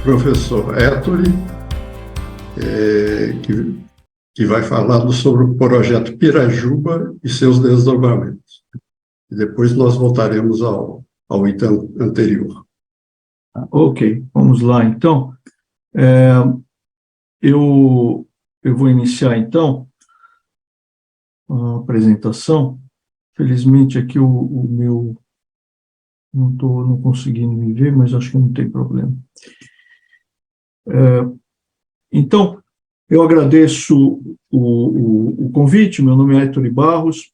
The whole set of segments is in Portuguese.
professor Ettore, que vai falar sobre o projeto Pirajuba e seus desdobramentos. E depois nós voltaremos ao item anterior. Ok, vamos lá, então. Eu vou iniciar, então, a apresentação. Felizmente, aqui o meu... Não estou conseguindo me ver, mas acho que não tem problema. Então, eu agradeço o convite. Meu nome é Ettore Barros,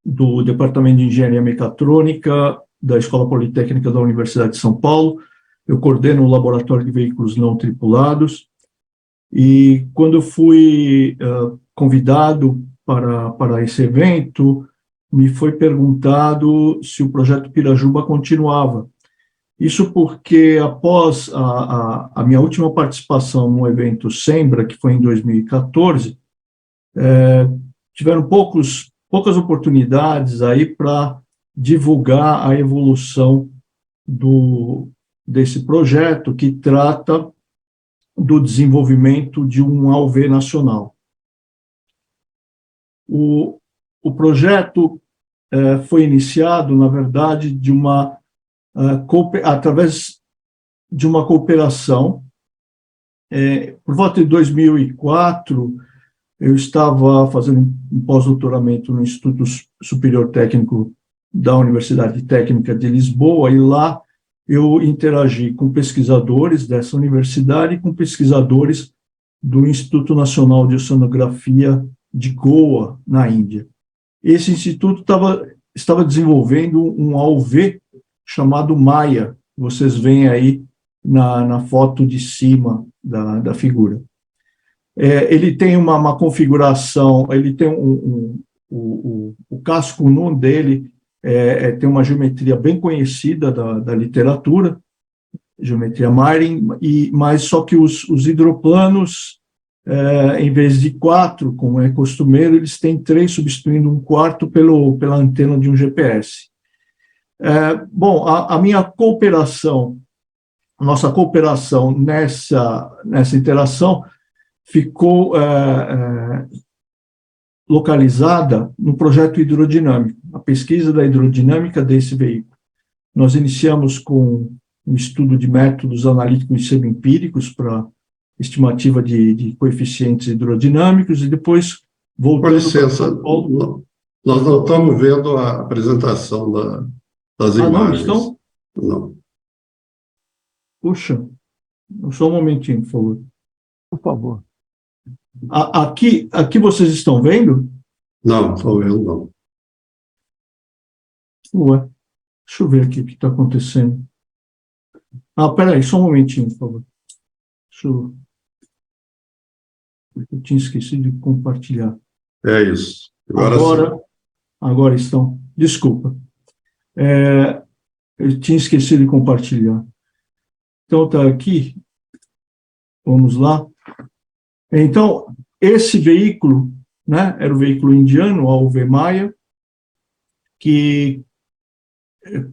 do Departamento de Engenharia Mecatrônica da Escola Politécnica da Universidade de São Paulo. Eu coordeno o Laboratório de Veículos Não Tripulados. E quando eu fui convidado para esse evento, me foi perguntado se o projeto Pirajuba continuava. Isso porque, após a minha última participação no evento Sembra, que foi em 2014, tiveram poucas oportunidades aí para divulgar a evolução desse projeto, que trata do desenvolvimento de um AUV nacional. O projeto foi iniciado, na verdade, através de uma cooperação. Por volta de 2004, eu estava fazendo um pós-doutoramento no Instituto Superior Técnico da Universidade Técnica de Lisboa, e lá eu interagi com pesquisadores dessa universidade e com pesquisadores do Instituto Nacional de Oceanografia de Goa, na Índia. Esse instituto estava desenvolvendo um AUV chamado Maya, vocês veem aí na foto de cima da figura. Ele tem uma configuração, ele tem o casco nu dele, tem uma geometria bem conhecida da literatura, geometria Martin, mas só que os hidroplanos, em vez de 4, como é costumeiro, eles têm 3, substituindo um quarto pela antena de um GPS. Bom, a nossa cooperação nessa interação ficou localizada no projeto hidrodinâmico, a pesquisa da hidrodinâmica desse veículo. Nós iniciamos com um estudo de métodos analíticos e semi-empíricos para estimativa de coeficientes hidrodinâmicos, e depois voltando... Com licença, nós não estamos vendo a apresentação das imagens. Não estão? Não. Puxa, só um momentinho, por favor. Por favor. Aqui vocês estão vendo? Não, estou vendo, não. Ué, deixa eu ver aqui o que está acontecendo. Peraí, só um momentinho, por favor. Eu tinha esquecido de compartilhar. É isso. Agora estão. Desculpa. Eu tinha esquecido de compartilhar. Então, está aqui. Vamos lá. Então, esse veículo, né, era o veículo indiano, o AUV Maya,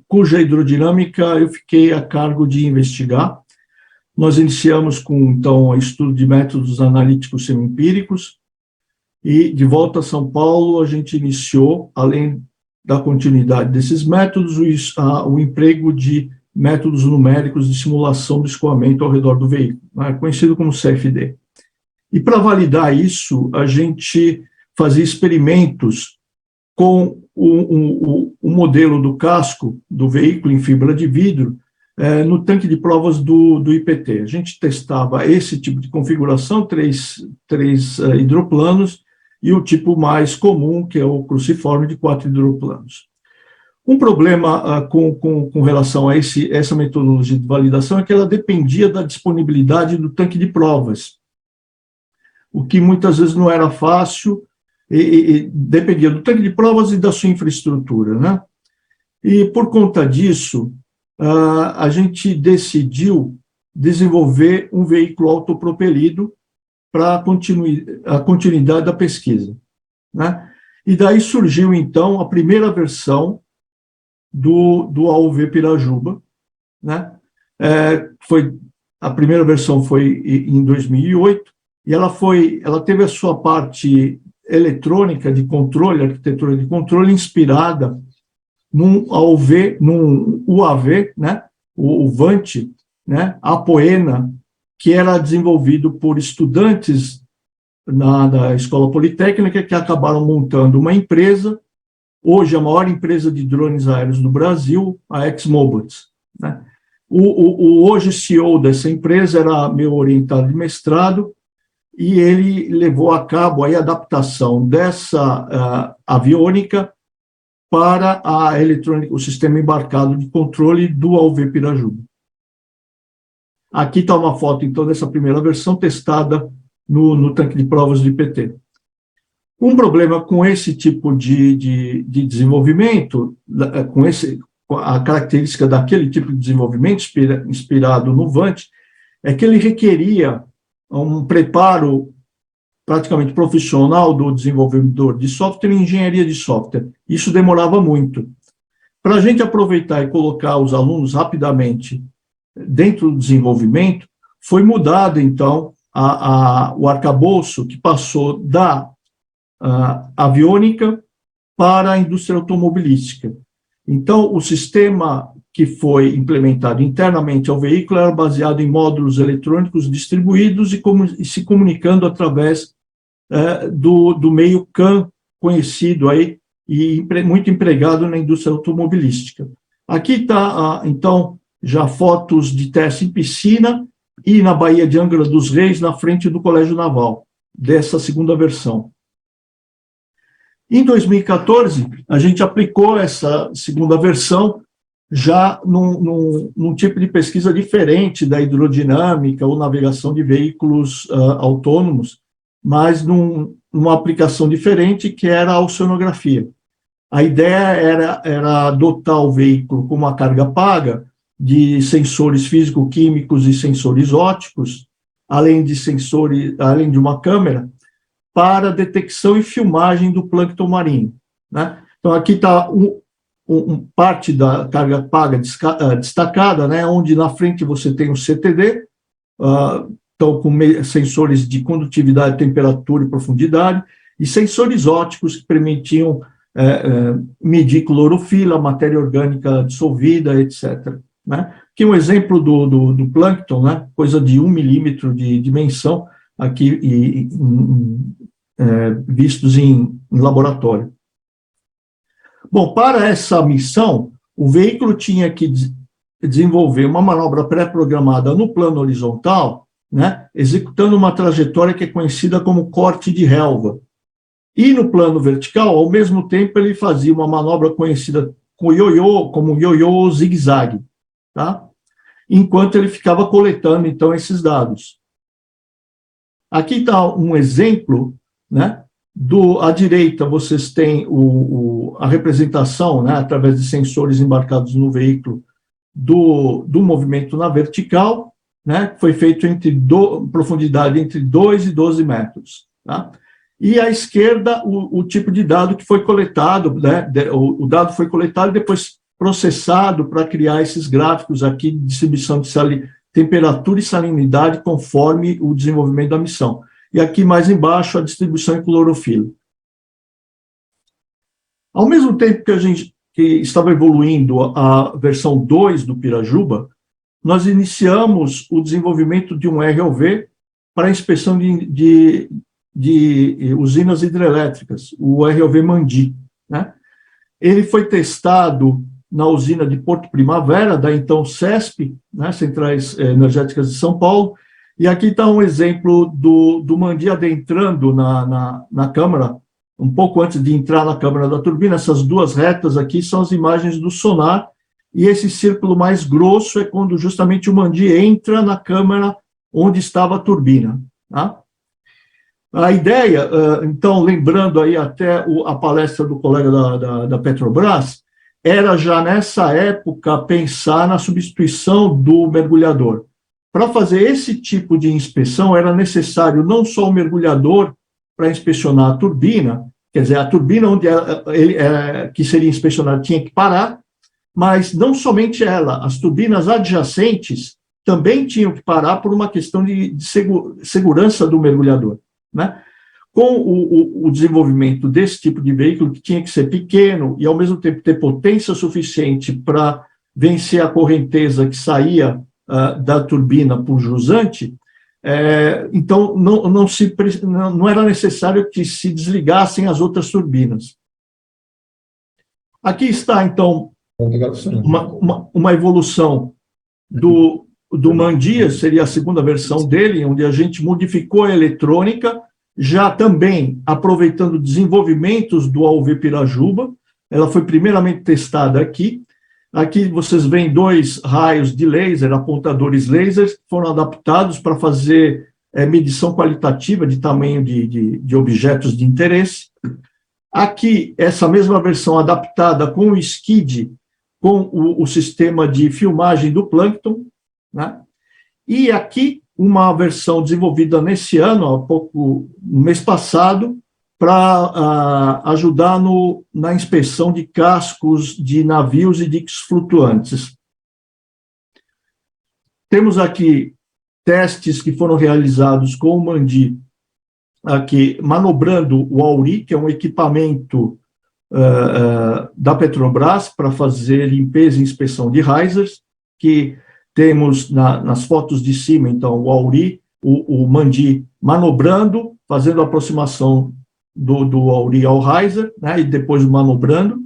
cuja hidrodinâmica eu fiquei a cargo de investigar. Nós iniciamos então, o estudo de métodos analíticos semi-empíricos, e, de volta a São Paulo, a gente iniciou, além da continuidade desses métodos, o emprego de métodos numéricos de simulação do escoamento ao redor do veículo, né, conhecido como CFD. E, para validar isso, a gente fazia experimentos com o modelo do casco do veículo em fibra de vidro no tanque de provas do IPT. A gente testava esse tipo de configuração, três hidroplanos, e o tipo mais comum, que é o cruciforme de 4 hidroplanos. Um problema com relação a essa metodologia de validação é que ela dependia da disponibilidade do tanque de provas, o que muitas vezes não era fácil, e dependia do tanque de provas e da sua infraestrutura, né? E, por conta disso, a gente decidiu desenvolver um veículo autopropelido para a continuidade da pesquisa, né? E daí surgiu, então, a primeira versão do AUV Pirajuba, né? Foi a primeira versão foi em 2008, e ela teve a sua parte eletrônica de controle, arquitetura de controle, inspirada num UAV, né, o VANT, né, Apoena, que era desenvolvido por estudantes da Escola Politécnica, que acabaram montando uma empresa, hoje a maior empresa de drones aéreos do Brasil, a ExMobiles, né. Hoje CEO dessa empresa era meu orientado de mestrado, e ele levou a cabo aí a adaptação dessa aviônica para a eletrônica, o sistema embarcado de controle do AUV Pirajuba. Aqui está uma foto, então, dessa primeira versão testada no tanque de provas do IPT. Um problema com esse tipo de desenvolvimento, com a característica daquele tipo de desenvolvimento inspirado no VANT, é que ele requeria um preparo praticamente profissional do desenvolvedor de software e engenharia de software. Isso demorava muito. Para a gente aproveitar e colocar os alunos rapidamente dentro do desenvolvimento, foi mudado, então, o arcabouço que passou da aviônica para a indústria automobilística. Então, o sistema que foi implementado internamente ao veículo era baseado em módulos eletrônicos distribuídos e se comunicando através do meio CAN conhecido aí e muito empregado na indústria automobilística. Aqui está, então, já fotos de teste em piscina e na Baía de Angra dos Reis, na frente do Colégio Naval, dessa segunda versão. Em 2014, a gente aplicou essa segunda versão já num tipo de pesquisa diferente da hidrodinâmica ou navegação de veículos autônomos, mas numa aplicação diferente, que era a oceanografia. A ideia era dotar o veículo com uma carga paga de sensores físico-químicos e sensores ópticos, além de uma câmera, para detecção e filmagem do plâncton marinho, né? Então, aqui está parte da carga paga destacada, né, onde na frente você tem o CTD, então com sensores de condutividade, temperatura e profundidade, e sensores ópticos que permitiam medir clorofila, matéria orgânica dissolvida, etc. Né? Aqui um exemplo do plâncton, né, coisa de 1 milímetro de dimensão, aqui vistos em laboratório. Bom, para essa missão, o veículo tinha que desenvolver uma manobra pré-programada no plano horizontal, né, executando uma trajetória que é conhecida como corte de relva. E no plano vertical, ao mesmo tempo, ele fazia uma manobra conhecida como ioiô zigue-zague, tá? Enquanto ele ficava coletando, então, esses dados. Aqui está um exemplo, né? À direita, vocês têm a representação, né, através de sensores embarcados no veículo, do movimento na vertical, né, que foi feito profundidade entre 2 e 12 metros. Tá? E à esquerda, o tipo de dado que foi coletado, né, o dado foi coletado e depois processado para criar esses gráficos aqui de distribuição de temperatura e salinidade conforme o desenvolvimento da missão. E aqui mais embaixo a distribuição em clorofila. Ao mesmo tempo que estava evoluindo a versão 2 do Pirajuba, nós iniciamos o desenvolvimento de um ROV para inspeção de usinas hidrelétricas, o ROV Mandi, né? Ele foi testado na usina de Porto Primavera, da então CESP, né, Centrais Energéticas de São Paulo, e aqui está um exemplo do Mandi adentrando na câmara, um pouco antes de entrar na câmara da turbina. Essas duas retas aqui são as imagens do sonar, e esse círculo mais grosso é quando justamente o Mandi entra na câmara onde estava a turbina. Tá? A ideia, então, lembrando aí até a palestra do colega da Petrobras, era já nessa época pensar na substituição do mergulhador. Para fazer esse tipo de inspeção, era necessário não só o mergulhador para inspecionar a turbina, quer dizer, a turbina onde que seria inspecionada tinha que parar, mas não somente ela, as turbinas adjacentes também tinham que parar por uma questão de segurança do mergulhador, né? Com o desenvolvimento desse tipo de veículo, que tinha que ser pequeno e, ao mesmo tempo, ter potência suficiente para vencer a correnteza que saía da turbina por jusante, então não era necessário que se desligassem as outras turbinas. Aqui está, então, uma evolução do Mandia, seria a segunda versão dele, onde a gente modificou a eletrônica, já também aproveitando desenvolvimentos do AUV Pirajuba. Ela foi primeiramente testada aqui. Aqui vocês veem 2 raios de laser, apontadores lasers, que foram adaptados para fazer medição qualitativa de tamanho de objetos de interesse. Aqui, essa mesma versão adaptada com o SKID, com o sistema de filmagem do plâncton, né? E aqui, uma versão desenvolvida nesse ano, no mês passado, para ajudar na inspeção de cascos de navios e diques flutuantes. Temos aqui testes que foram realizados com o Mandi, aqui manobrando o AURI, que é um equipamento da Petrobras para fazer limpeza e inspeção de risers, que temos nas fotos de cima, então, o AURI, o Mandi manobrando, fazendo a aproximação do AURI ao riser, né, e depois manobrando.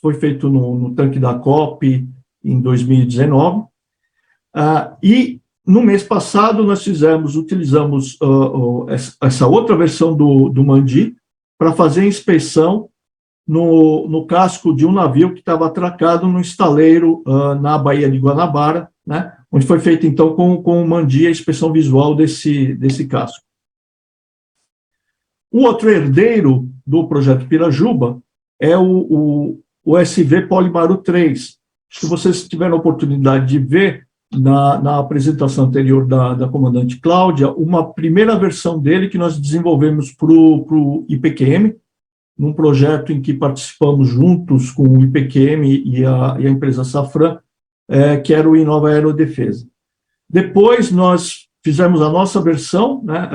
Foi feito no tanque da COP em 2019. E no mês passado nós utilizamos essa outra versão do Mandi para fazer a inspeção no casco de um navio que estava atracado no estaleiro na Baía de Guanabara, né, onde foi feita, então, com o Mandi a inspeção visual desse casco. O outro herdeiro do projeto Pirajuba é o SV Polimaro 3. Acho que vocês tiveram a oportunidade de ver na apresentação anterior da comandante Cláudia, uma primeira versão dele que nós desenvolvemos para o IPQM, num projeto em que participamos juntos com o IPQM e a empresa Safran, que era o Inova Aerodefesa. Depois nós fizemos a nossa versão, né,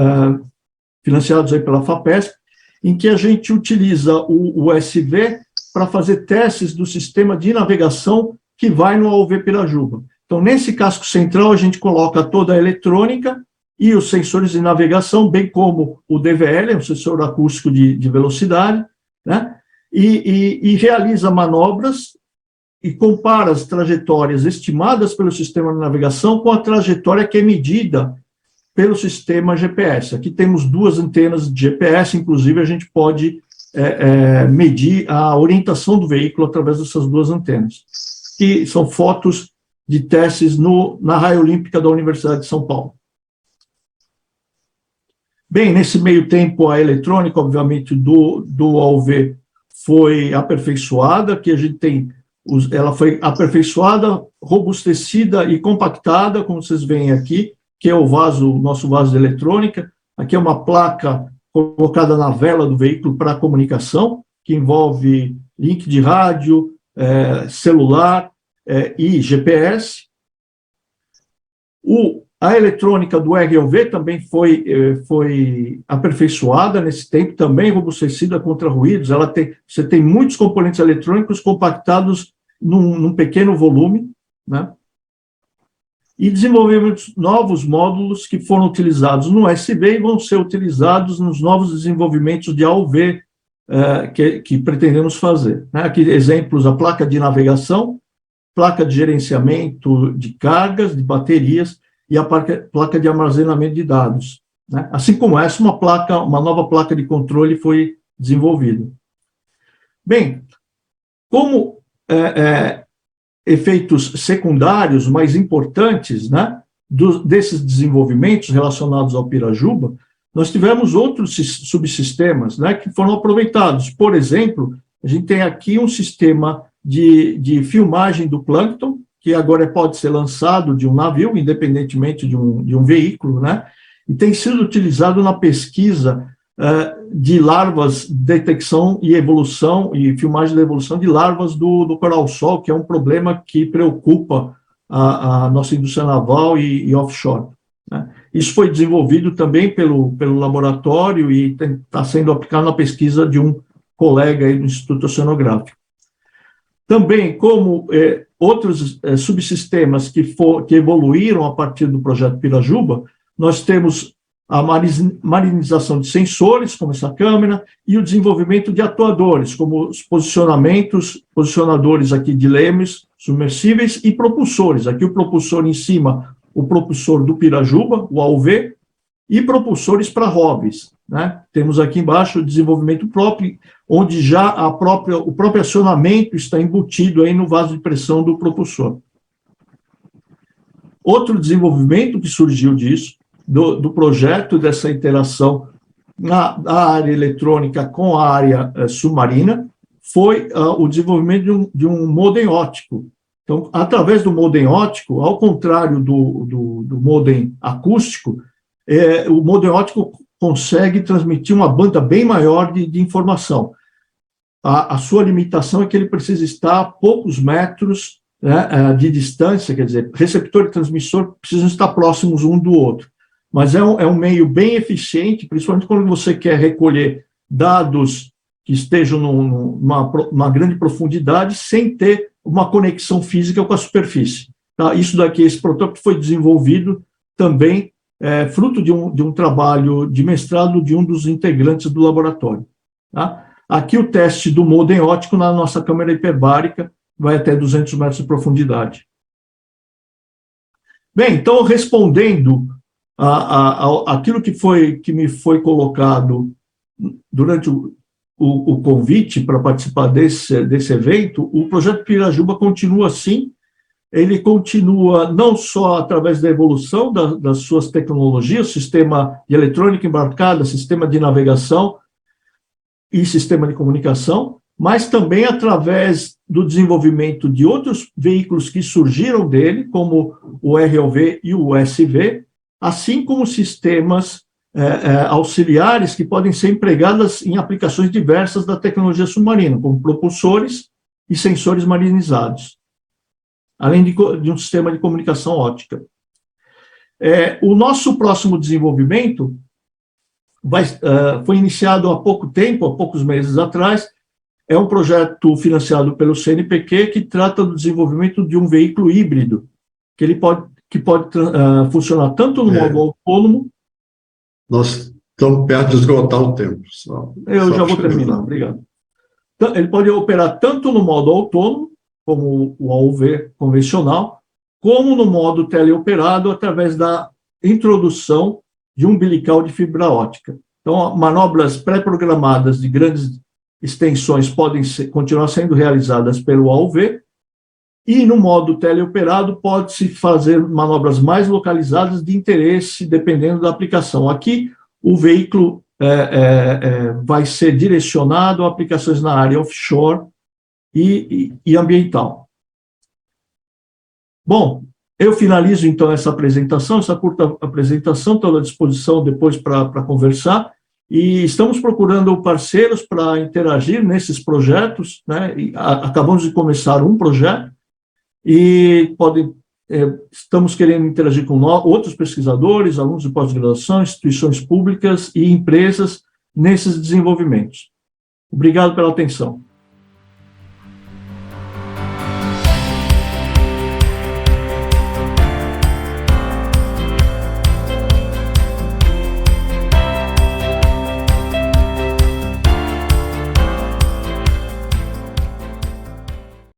financiados aí pela FAPESP, em que a gente utiliza o SV para fazer testes do sistema de navegação que vai no AUV Pirajuba. Então, nesse casco central, a gente coloca toda a eletrônica e os sensores de navegação, bem como o DVL, um sensor acústico de velocidade, né? E realiza manobras e compara as trajetórias estimadas pelo sistema de navegação com a trajetória que é medida pelo sistema GPS. Aqui temos 2 antenas de GPS, inclusive a gente pode medir a orientação do veículo através dessas 2 antenas, que são fotos de testes na Raia Olímpica da Universidade de São Paulo. Bem, nesse meio tempo, a eletrônica, obviamente, do AUV foi aperfeiçoada, que a gente tem, ela foi aperfeiçoada, robustecida e compactada, como vocês veem aqui, que é o nosso vaso de eletrônica. Aqui é uma placa colocada na vela do veículo para comunicação, que envolve link de rádio, celular, e GPS. A eletrônica do ROV também foi aperfeiçoada nesse tempo, também robustecida contra ruídos. Você tem muitos componentes eletrônicos compactados num pequeno volume, né? E desenvolvemos novos módulos que foram utilizados no SV e vão ser utilizados nos novos desenvolvimentos de AUV que pretendemos fazer, né? Aqui exemplos: a placa de navegação, placa de gerenciamento de cargas, de baterias, e a placa de armazenamento de dados, né? Assim como essa, uma nova placa de controle foi desenvolvida. Bem, como efeitos secundários mais importantes, né, desses desenvolvimentos relacionados ao Pirajuba, nós tivemos outros subsistemas, né, que foram aproveitados. Por exemplo, a gente tem aqui um sistema de filmagem do plâncton, que agora pode ser lançado de um navio, independentemente de um veículo, né? E tem sido utilizado na pesquisa de larvas, detecção e evolução, e filmagem da evolução de larvas do coral-sol, que é um problema que preocupa a nossa indústria naval e offshore, né? Isso foi desenvolvido também pelo laboratório e está sendo aplicado na pesquisa de um colega aí do Instituto Oceanográfico. Também, como outros subsistemas que evoluíram a partir do projeto Pirajuba, nós temos a marinização de sensores, como essa câmera, e o desenvolvimento de atuadores, como os posicionadores aqui de lemes submersíveis e propulsores. Aqui o propulsor em cima, o propulsor do Pirajuba, o AUV, e propulsores para hobbies, né? Temos aqui embaixo o desenvolvimento próprio, onde já o próprio acionamento está embutido aí no vaso de pressão do propulsor. Outro desenvolvimento que surgiu disso, do projeto dessa interação da área eletrônica com a área submarina, foi o desenvolvimento de um modem óptico. Então, através do modem óptico, ao contrário do modem acústico, o modem óptico consegue transmitir uma banda bem maior de informação. A sua limitação é que ele precisa estar a poucos metros, né, de distância, quer dizer, receptor e transmissor precisam estar próximos um do outro. Mas é um meio bem eficiente, principalmente quando você quer recolher dados que estejam numa grande profundidade, sem ter uma conexão física com a superfície. Tá? Isso daqui, esse protótipo foi desenvolvido também, fruto de um trabalho de mestrado de um dos integrantes do laboratório. Tá? Aqui o teste do modem óptico na nossa câmera hiperbárica, vai até 200 metros de profundidade. Bem, então, respondendo aquilo que me foi colocado durante o convite para participar desse evento, o projeto Pirajuba continua assim. Ele continua não só através da evolução das suas tecnologias, sistema de eletrônica embarcada, sistema de navegação e sistema de comunicação, mas também através do desenvolvimento de outros veículos que surgiram dele, como o ROV e o SV, assim como sistemas auxiliares que podem ser empregadas em aplicações diversas da tecnologia submarina, como propulsores e sensores marinizados, além de um sistema de comunicação óptica. O nosso próximo desenvolvimento foi iniciado há pouco tempo, há poucos meses atrás. É um projeto financiado pelo CNPq que trata do desenvolvimento de um veículo híbrido, que pode funcionar tanto no modo autônomo. Nós estamos perto de esgotar o tempo. Eu já vou terminar, obrigado. Então, ele pode operar tanto no modo autônomo, como o AUV convencional, como no modo teleoperado, através da introdução de um umbilical de fibra óptica. Então, manobras pré-programadas de grandes extensões podem continuar sendo realizadas pelo AUV, e no modo teleoperado pode-se fazer manobras mais localizadas de interesse, dependendo da aplicação. Aqui, o veículo vai ser direcionado a aplicações na área offshore e ambiental. Bom, eu finalizo, então, essa curta apresentação, estou à disposição depois para conversar, e estamos procurando parceiros para interagir nesses projetos, né? Acabamos de começar um projeto, e estamos querendo interagir com outros pesquisadores, alunos de pós-graduação, instituições públicas e empresas nesses desenvolvimentos. Obrigado pela atenção.